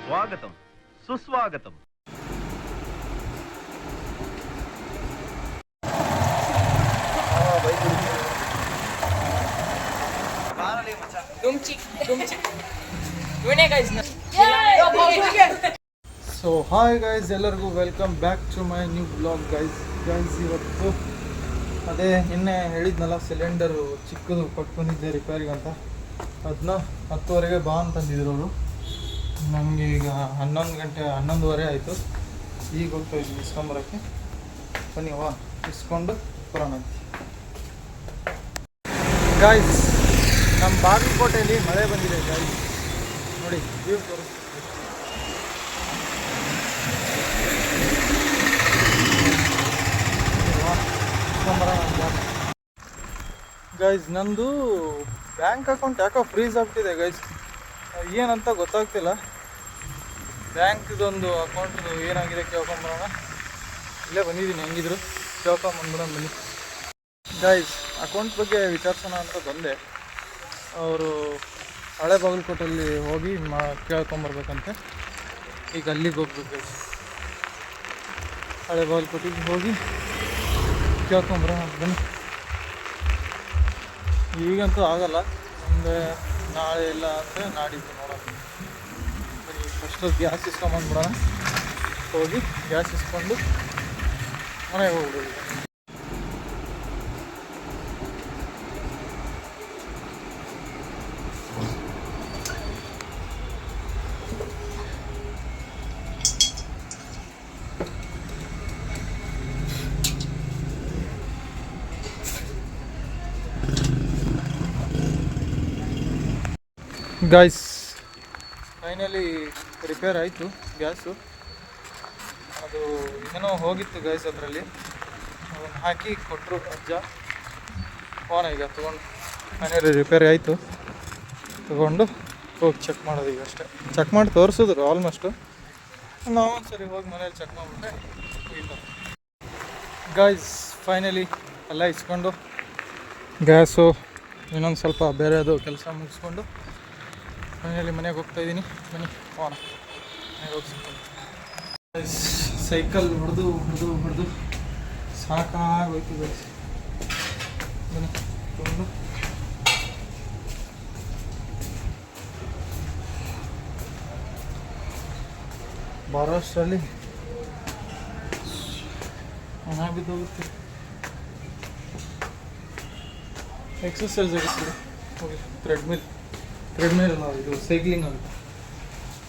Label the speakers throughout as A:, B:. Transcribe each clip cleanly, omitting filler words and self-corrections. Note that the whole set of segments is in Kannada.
A: ಸ್ವಾಗತಂ ಸುಸ್ವಾಗತಂ.
B: ಸೊ ಹಾಯ್ ಗೈಸ್, ಎಲ್ಲರಿಗೂ welcome back to my new blog guys. ಇವತ್ತು ಅದೇ ನಿನ್ನೆ ಹೇಳಿದ್ನಲ್ಲ, ಸಿಲಿಂಡರು ಚಿಕ್ಕದು ಕೊಟ್ಟು ಬಂದಿದ್ದೆ ರಿಪೇರಿಗೆ ಅಂತ. ಅದನ್ನ 10:30ಗೆ ಬಾ ಅಂತಂದಿದ್ರು ಅವರು. ನಮಗೆ ಈಗ 11:30 ಆಯಿತು. ಈಗ ಹೋಗ್ತಾ ಇದ್ವಿ ಇಸ್ಕೊಂಬರೋಕ್ಕೆ. ಬನ್ನಿ ಇಸ್ಕೊಂಡು ಬರೋಣ. ಗಾಯ್ಸ್, ನಮ್ಮ ಬಾಗಲಕೋಟೆಯಲ್ಲಿ ಮಳೆ ಬಂದಿದೆ ಗಾಯ್ಸ್. ನೋಡಿ ವ್ಯೂ ತೋರಿಸ್ತೀವಿ. ಗೈಸ್, ನಂದು ಬ್ಯಾಂಕ್ ಅಕೌಂಟ್ ಯಾಕೋ ಫ್ರೀಸ್ ಆಗ್ಬಿಟ್ಟಿದೆ ಗೈಸ್. ಏನಂತ ಗೊತ್ತಾಗ್ತಿಲ್ಲ. ಬ್ಯಾಂಕ್ದೊಂದು ಅಕೌಂಟ್ದು ಏನಾಗಿದೆ ಕೇಳ್ಕೊಂಬರೋಣ. ಇಲ್ಲೇ ಬಂದಿದ್ದೀನಿ, ಹೆಂಗಿದ್ರು ಕೇಳ್ಕೊಂಬಂದ್ಬಿಡೋಣ ಬನ್ನಿ. ಗೈಸ್, ಅಕೌಂಟ್ ಬಗ್ಗೆ ವಿಚಾರಿಸೋಣ ಅಂತ ಬಂದೆ. ಅವರು ಹಳೆ ಬಾಗಲಕೋಟಲ್ಲಿ ಹೋಗಿ ಕೇಳ್ಕೊಂಬರ್ಬೇಕಂತೆ. ಈಗ ಅಲ್ಲಿಗೆ ಹೋಗ್ಬೇಕು ಗೈಸ್. ಹಳೆ ಬಾಗಲಕೋಟೆಗೆ ಹೋಗಿ ಕೇಳ್ಕೊಂಬರೋಣ ಬನ್ನಿ. ಈಗಂತೂ ಆಗಲ್ಲ, ಮುಂದೆ ನಾಳೆ ಇಲ್ಲ ಅಂದರೆ ನಾಡಿದ್ದು ನೋಡೋಣ ಬನ್ನಿ. ಫಸ್ಟು ಗ್ಯಾಸ್ ಇಸ್ಕೊಂಬಂದ್ಬಿಡೋಣ. ಹೋಗಿ ಗ್ಯಾಸ್ ಇಸ್ಕೊಂಡು ಮನೆಗೆ ಹೋಗ್ಬಿಡೋದು. ಗಾಯ್ಸ್, ಫೈನಲಿ ರಿಪೇರ್ ಆಯಿತು ಗ್ಯಾಸು. ಅದು ಏನೋ ಹೋಗಿತ್ತು ಗೈಸ್, ಅದರಲ್ಲಿ ಅದನ್ನು ಹಾಕಿ ಕೊಟ್ಟರು ಅಜ್ಜ. ಫೋನ್ ಈಗ ತೊಗೊಂಡು ಫೈನಲಿ ರಿಪೇರಿ ಆಯಿತು. ತೊಗೊಂಡು ಹೋಗಿ ಚೆಕ್ ಮಾಡೋದು ಈಗ ಅಷ್ಟೇ. ಚೆಕ್ ಮಾಡಿ ತೋರಿಸಿದ್ರು ಆಲ್ಮೋಸ್ಟು. ನಾವು ಒಂದ್ಸರಿ ಹೋಗಿ ಮನೇಲಿ ಚೆಕ್ ಮಾಡಿಬಿಟ್ರೆ ಇಲ್ಲ. ಗಾಯ್ಸ್, ಫೈನಲಿ ಎಲ್ಲ ಇಸ್ಕೊಂಡು ಗ್ಯಾಸು ಇನ್ನೊಂದು ಸ್ವಲ್ಪ ಬೇರೆದು ಕೆಲಸ ಮುಗಿಸ್ಕೊಂಡು ಫೈನಲಿ ಮನೆಗೆ ಹೋಗ್ತಾಯಿದ್ದೀನಿ. ಬನ್ನಿ ಹೋಗೋಣ, ಮನೆಗೆ ಹೋಗಿ ಸೈಕಲ್ ಹೊಡೆದು ಸಾಕಾಗೋಯ್ತು ಗೈಸ್. ಬನ್ನಿ ತಗೊಂಡು ಬರೋಷ್ಟರಲ್ಲಿ ಹಣ ಬಿದ್ದೋಗುತ್ತೆ. ಎಕ್ಸಸೈಸ್ ಆಗುತ್ತೆ ಹೋಗಿ. ಥ್ರೆಡ್ಮಿಲ್ ಅಲ್ಲ, ಇದು ಸೈಕ್ಲಿಂಗ್ ಆಗುತ್ತೆ.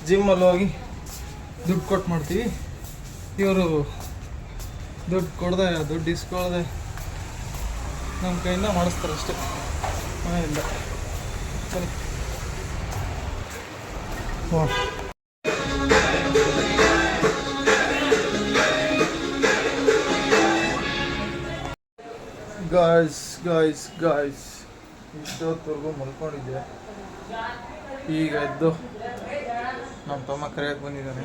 B: ಜಿಮ್ಮಲ್ಲಿ ಹೋಗಿ ದುಡ್ಡು ಕೊಟ್ಟು ಮಾಡ್ತೀವಿ. ಇವರು ದುಡ್ಡು ಇಸ್ಕೊಳ್ದೆ ನಮ್ಮ ಕೈಯಿಂದ ಮಾಡಿಸ್ತಾರೆ ಅಷ್ಟೇ, ಮನೆಯಿಂದ. ಸರಿ ಗಾಯ್ಸ್ ಇಷ್ಟೊತ್ತವರೆಗೂ ಮಲ್ಕೊಂಡಿದ್ದೆ. ಈಗ ಎದ್ದು ನಮ್ಮ ತಮ್ಮ ಕರೆಯೋಕ್ಕೆ ಬಂದಿದ್ದಾನೆ.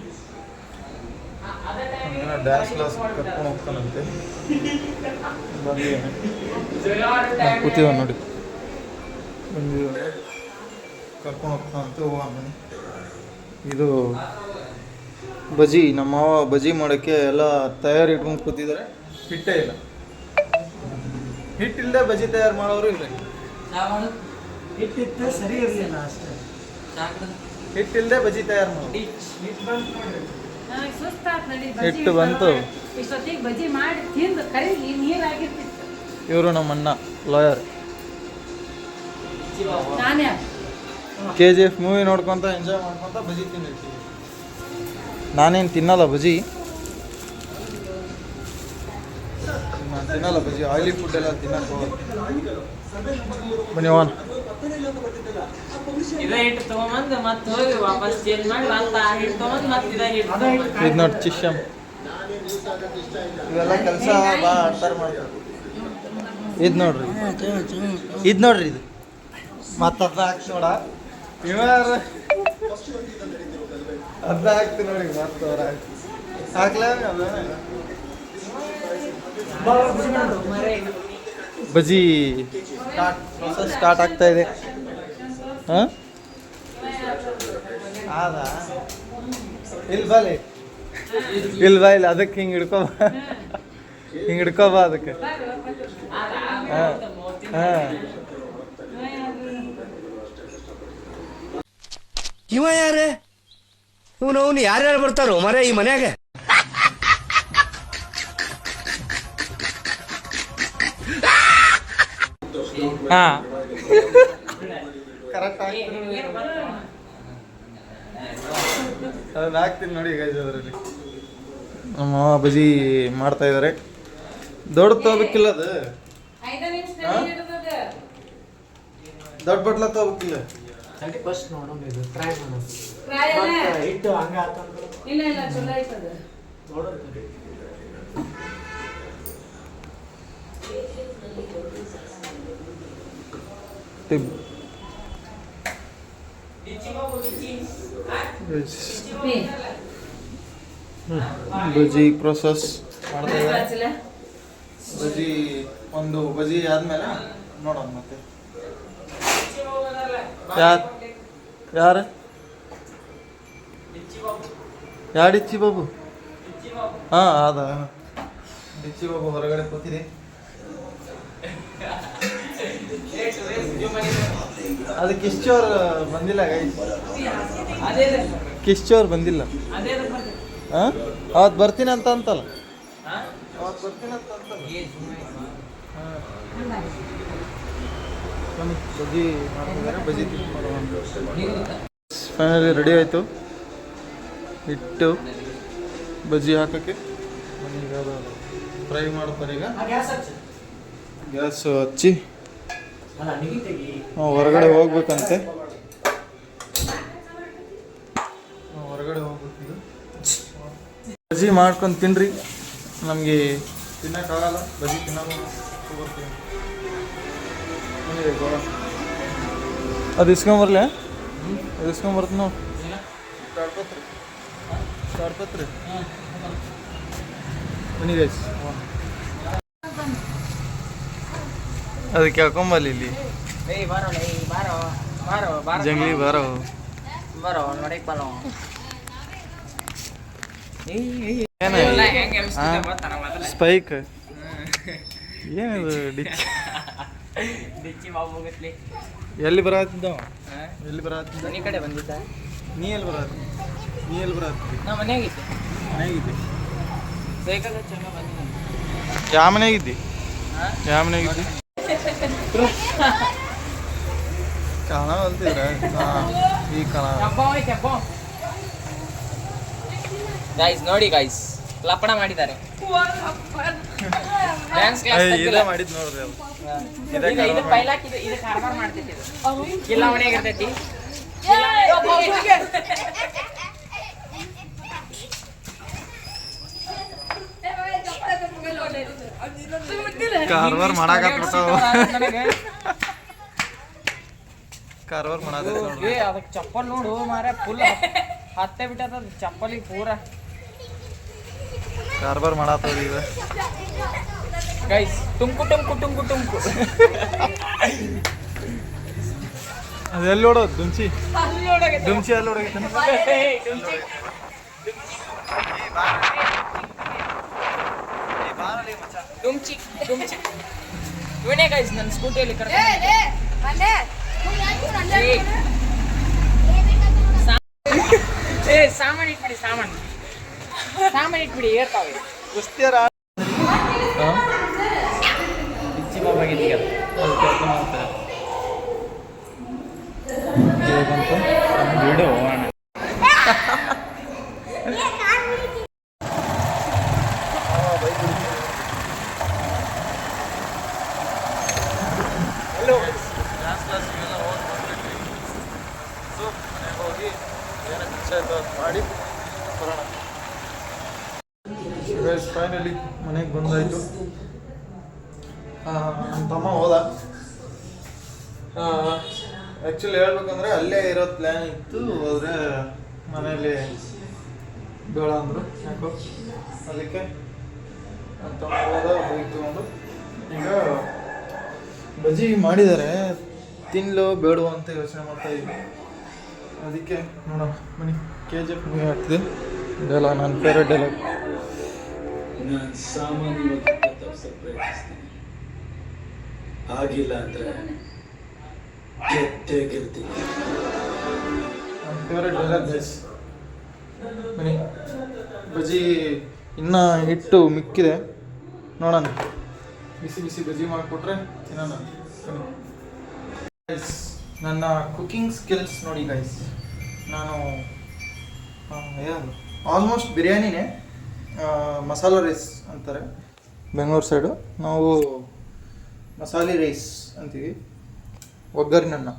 B: ನಮಗೇನೋ ಡ್ಯಾನ್ಸ್ ಕ್ಲಾಸ್ ಕರ್ಕೊಂಡು ಹೋಗ್ತಾನಂತೆ. ಬಂದಿದ್ದಾನೆ, ಕೂತಿದ್ದಾನೆ ನೋಡಿ, ಬಂದಿದ್ದಾನೆ, ಕರ್ಕೊಂಡು ಹೋಗ್ತಾನಂತೆ. ಹೋಗೋಣ ಬನ್ನಿ. ಇದು ಬಜ್ಜಿ, ನಮ್ಮ ಮಾವ ಬಜ್ಜಿ ಮಾಡೋಕ್ಕೆ ಎಲ್ಲ ತಯಾರಿ ಇಟ್ಕೊಂಡು ಕೂತಿದ್ದಾರೆ. ಹಿಟ್ಟೇ ಇಲ್ಲ. ಹಿಟ್ಟಿಲ್ಲದೆ ಬಜ್ಜಿ ತಯಾರು ಮಾಡೋರು ಇಲ್ಲ. ಹಿಟ್ಟಿತ್ತು ಸರಿ ಇರಲಿಲ್ಲ ಅಷ್ಟೇ. ಹಿಟ್ಟಿಲ್ಲದೆ ಬಜ್ಜಿ ತಯಾರು ಮಾಡಿ ಹಿಟ್ಟು ಬಂತು. ಇವರು ನಮ್ಮ ಅಣ್ಣ ಲಾಯರ್. KGF ಮೂವಿ ನೋಡ್ಕೊತ ಎಂಜಾಯ್ ಮಾಡ್ಕೊತ ಬಜ್ಜಿ ತಿಂದಿರ್ತೀವಿ. ನಾನೇನು ತಿನ್ನಲ್ಲ ಬಜ್ಜಿ, ಆಯಿಲಿ ಫುಡ್ ಎಲ್ಲ ತಿನ್ನಕ್ಕೆ ಹೋಗೋದು. ಬನ್ನಿ ಹೋಗೋಣ. ಇದು ನೋಡಿ ಚಿಶ್ಯಮ್, ಇವೆಲ್ಲ ಕೆಲಸ ಭಾಳ ಆಡ್ತಾರೆ ಮಾಡ್ತಾರೆ. ಇದು ನೋಡ್ರಿ, ಇದು ಮತ್ತೆ ಅರ್ಧ ಹಾಕ್ತಿ ನೋಡ. ಇವ್ಯಾರು ಅರ್ಧ ಹಾಕ್ತಿ ನೋಡಿ, ಮತ್ತೆ ಅವ್ರ ಹಾಕ್ಲೇ ಬಜ್ಜಿ ಸ್ಟಾರ್ಟ್ ಆಗ್ತಾ ಇದೆ. ಹಾಂ, ಇಲ್ವಾ ಇಲ್ಲ ಅದಕ್ಕೆ ಹಿಂಗೆ ಹಿಡ್ಕೊಬ ಹಿಂಗೆ ಹಿಡ್ಕೊಬ ಅದಕ್ಕೆ ಹಾಂ ಹಾಂ
C: ಇವ ಯಾರೇ ಇವನು ಯಾರ್ಯಾರು ಬರ್ತಾರೋ ಮರ ಈ ಮನ್ಯಾಗ
B: ಹಾಂ ಕರೆಕ್ಟ್ ಅದನ್ನ ಹಾಕ್ತೀನಿ ನೋಡಿ ಗೈಸ್ ಅದರಲ್ಲಿ ನಮ್ಮ ಬಜಿ ಮಾಡ್ತಾ ಇದ್ದಾರೆ ದೊಡ್ಡ ತಗೋಬೇಕಿಲ್ಲ ಅದು ದೊಡ್ಡ ಬಟ್ಲ ತಗೋಬೇಕಿಲ್ಲ
D: ಫಸ್ಟ್ ನೋಡೋಣ ಇದು ಟ್ರೈ ಮಾಡೋಣ ಇಟ್ಟು ಹಂಗ ಆತಂದ್ರೆ
E: ಇಲ್ಲ ಇಲ್ಲ ಚಲೋ ಆಯ್ತದ
D: ನೋಡೋಣ
B: ಬಜಿ ಪ್ರೊಸೆಸ್ ಮಾಡ್ತಾ ಇದ್ದಾರೆ ಬಜಿ ಒಂದು ಬಜಿ ಆದ್ಮೇಲೆ ನೋಡೋಣ ಮತ್ತೆ ಯಾರು ಡಿಚ್ಚಿ ಬಾಬು ಹಾಂ ಅದ ಡಿಚ್ಚಿ ಬಾಬು ಹೊರಗಡೆ ಕೂತಿದೆ ಅದು ಕಿಶ್ಚೋರ್ ಬಂದಿಲ್ಲ ಗೈಸ್ ಕಿಶ್ಚೋರ್ ಬಂದಿಲ್ಲ ಹಾಂ ಅವತ್ತು ಬರ್ತೀನಿ ಅಂತ ಅಂತಲ್ಲ ಅವತ್ತು ಬರ್ತೀನಿ ಅಂತ ಅಂತಲ್ಲ ಹಾಂ ಬಜಿ ಮಾಡ್ತಿದ್ದಾರೆ ಬಜಿ ಫೈನಲಿ ರೆಡಿ ಆಯಿತು ಹಿಟ್ಟು ಬಜ್ಜಿ ಹಾಕೋಕ್ಕೆ ಈಗ ಅದು ಫ್ರೈ ಮಾಡ್ತಾರೆ ಈಗ ಗ್ಯಾಸ್ ಹಚ್ಚಿ ಹೊರಗಡೆ ಹೋಗ್ಬೇಕಂತೆ ಹೊರಗಡೆ ಹೋಗ್ಬೇಕಿದು ಬಜ್ಜಿ ಮಾಡ್ಕೊಂಡು ತಿನ್ರಿ ನಮಗೆ ತಿನ್ನೋಕ್ಕಾಗಲ್ಲ ಬಜ್ಜಿ ತಿನ್ನೋದು ಅದು ಇಸ್ಕೊಂಬರ್ಲ ಅದು ಇಸ್ಕೊಂಬರ್ತೀನಿ ನಾವು ತಾಡ್ಪತ್ರಿ ಬನ್ನಿ ಗೈಸ್ ಅದಕ್ಕೆ ಹಾಕೊಂಬಲ್ಲಿ ಇಲ್ಲಿ ಜಂಗ್ಲಿ ಬಾರೋ ಸ್ಪೈಕ್ ಏನಿದು ಎಲ್ಲಿ ಬರತ್ತಿದ್ದ ಎಲ್ಲಿ ಬರತ್ತಿದ್ದ
F: ಈ ಕಡೆ ಬಂದಿದ್ದ
B: ನೀ ಎಲ್ಲಿ ಬರತ್ತಿದ್ದಿ
F: ನಾ ಮನೆಯಾಗಿದ್ದೆ
B: ಮನೆಯಾಗಿದ್ದಿ
F: ಸೈಕಲ್ ಚೆನ್ನಾಗಿ ಬಂದಿದ್ದೆ
B: ಯಾವ ಮನೆಯಾಗಿದ್ದಿ ಯಾವ ಮನೆಯಾಗಿದ್ದಿ ಕಾಣ ಅಲ್ತಿದ್ರ ಈ ಕಾಣ
F: ಗೈಸ್ ನೋಡಿ ಗೈಸ್ ಲಪಡ ಮಾಡಿದ್ದಾರೆ ಡ್ಯಾನ್ಸ್
B: ಇದೇ ಮಾಡಿದ್ ನೋಡ್ರಿ ಅದು
F: ಇದು ಪೈಲಾಕ್ ಇದು ಕಾರ್ಬಾರ್ ಮಾಡ್ತೈತಿ ಇದು ಕಿಲ್ಲ ಮನೆಯಾಗ ಇರ್ತೈತಿ
B: ಕಾರ್ವಾರ ಮಾಡಾಕತ್ತಾವ ಕಾರ್ವಾರ ಮಾಡಾಕತ್ತ ನೋಡ್ರಿ
F: ಅದಕ್ಕೆ ಚಪ್ಪಲ್ ನೋಡು ಮಾರ ಫುಲ್ ಹತ್ತೆ ಬಿಟ್ಟದ ಚಪ್ಪಲಿಗೆ ಪೂರ
B: ಕಾರ್ಬಾರ್ ಮಾಡಾತವ್ರಿ ಈಗ
F: ಗೈಸ್ ಟುಂಕು ಟುಂಕು ಟುಂಕು ಟುಂಕು
B: ಅದೆಲ್ಲಿ ನೋಡೋದು ದುಮ್ಚಿ ದುಮ್ಚಿ ಅಲ್ಲಿ ನೋಡೋಗಿತ್ತು
F: ಡುಮ್ಚಿ ಡುಮ್ಚಿ ಇವನೇ ಗೈಸ್ ನನ್ನ ಸ್ಕೂಟಿಯಲ್ಲಿ ಸಾಮಾನು ಇಟ್ಬಿಡಿ ಸಾಮಾನು ಇಟ್ಬಿಡಿ ಏರ್ತಾವೆ
B: ಕುಸ್ತಿಯರ
F: ಬಿಡು
B: ಮಾಡಿ ಬರೋಣ. ಫೈನಲಿ ಮನೆಗೆ ಬಂದಾಯಿತು. ನಮ್ಮ ತಮ್ಮ ಹೋದ. ಆ್ಯಕ್ಚುಲಿ ಹೇಳ್ಬೇಕಂದ್ರೆ ಅಲ್ಲೇ ಇರೋ ಪ್ಲ್ಯಾನ್ ಇತ್ತು, ಹೋದರೆ ಮನೇಲಿ ಬೇಡ ಅಂದರು. ಯಾಕೋ ಅದಕ್ಕೆ ನಮ್ಮ ತಮ್ಮ ಹೋದ, ಬೈಕ್ ತೊಗೊಂಡು. ಈಗ ಬಜ್ಜಿ ಮಾಡಿದ್ದಾರೆ, ತಿನ್ನಲು ಬೇಡವ ಅಂತ ಯೋಚನೆ ಮಾಡ್ತಾಯಿದ್ವಿ. ಅದಕ್ಕೆ ನೋಡೋಣ ಬನ್ನಿ. KGF ಮೂವಿ ಆಗ್ತಿದೆ. ಇದೆಲ್ಲ ನನ್ನ ಫೇವ್ರೆಟ್ ಡೈಲಾಗ್.
E: ನಾನು ಸಾಮಾನ್ಯವಾಗಿ ತಪ್ಪಿಸಕ್ಕೆ ಪ್ರಯತ್ನಿಸ್ತೀನಿ, ಆಗಿಲ್ಲ ಅಂದ್ರೆ ಗೆದ್ದೇ ಗೆಲ್ತೀನಿ.
B: ನನ್ನ ಫೇವ್ರೆಟ್ ಡೈಲಾಗ್ ಗೈಸ್. ಬನ್ನಿ, ಬಜ್ಜಿ ಇನ್ನೂ ಹಿಟ್ಟು ಮಿಕ್ಕಿದೆ, ನೋಡೋಣ. ಬಿಸಿ ಬಿಸಿ ಬಜ್ಜಿ ಮಾಡಿಕೊಟ್ರೆ ತಿನ್ನೋಣ. ಬನ್ನಿ ಗೈಸ್, ನನ್ನ ಕುಕಿಂಗ್ ಸ್ಕಿಲ್ಸ್ ನೋಡಿ ಗೈಸ್. ನಾನು ಯಾವುದು ಆಲ್ಮೋಸ್ಟ್ ಬಿರಿಯಾನಿನೇ, ಮಸಾಲ ರೈಸ್ ಅಂತಾರೆ ಬೆಂಗಳೂರು ಸೈಡು, ನಾವು ಮಸಾಲೆ ರೈಸ್ ಅಂತೀವಿ. ಒಗ್ಗರಣೆ ಅನ್ನ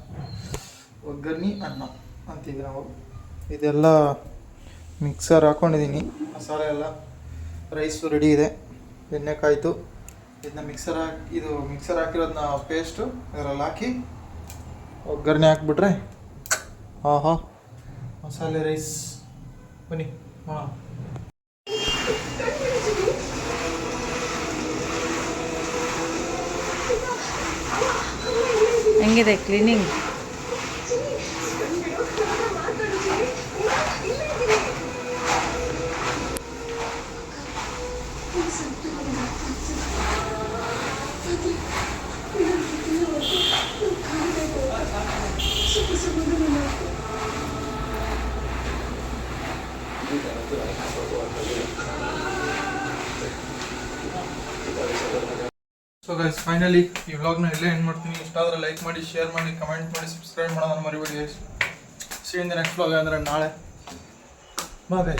B: ಅಂತೀವಿ ನಾವು. ಇದೆಲ್ಲ ಮಿಕ್ಸರ್ ಹಾಕ್ಕೊಂಡಿದ್ದೀನಿ, ಮಸಾಲೆ ಎಲ್ಲ, ರೈಸು ರೆಡಿ ಇದೆ, ಎಣ್ಣೆ ಕಾಯ್ತು. ಇದನ್ನ ಮಿಕ್ಸರ್ ಹಾಕಿರೋದನ್ನ ಪೇಸ್ಟು ಇದರಲ್ಲಿ ಹಾಕಿ ಒಗ್ಗರಣೆ ಹಾಕ್ಬಿಟ್ರೆ ಆಹಾ ಮಸಾಲೆ ರೈಸ್. ಬನ್ನಿ ಹಾಂ.
F: ಹೆಂಗಿದೆ ಕ್ಲೀನಿಂಗ್?
B: ಸೊ ಗೈಸ್, ಫೈನಲಿ ಈ ವ್ಲಾಗ್ನ ಇಲ್ಲೇ ಎಂಡ್ ಮಾಡ್ತೀನಿ. ಇಷ್ಟ ಆದರೆ ಲೈಕ್ ಮಾಡಿ, ಶೇರ್ ಮಾಡಿ, ಕಮೆಂಟ್ ಮಾಡಿ, ಸಬ್ಸ್ಕ್ರೈಬ್ ಮಾಡೋದನ್ನು ಮರಿಬೇಡಿ guys. C in the next vlog ಅಂದರೆ ನಾಳೆ. ಬಾಯ್.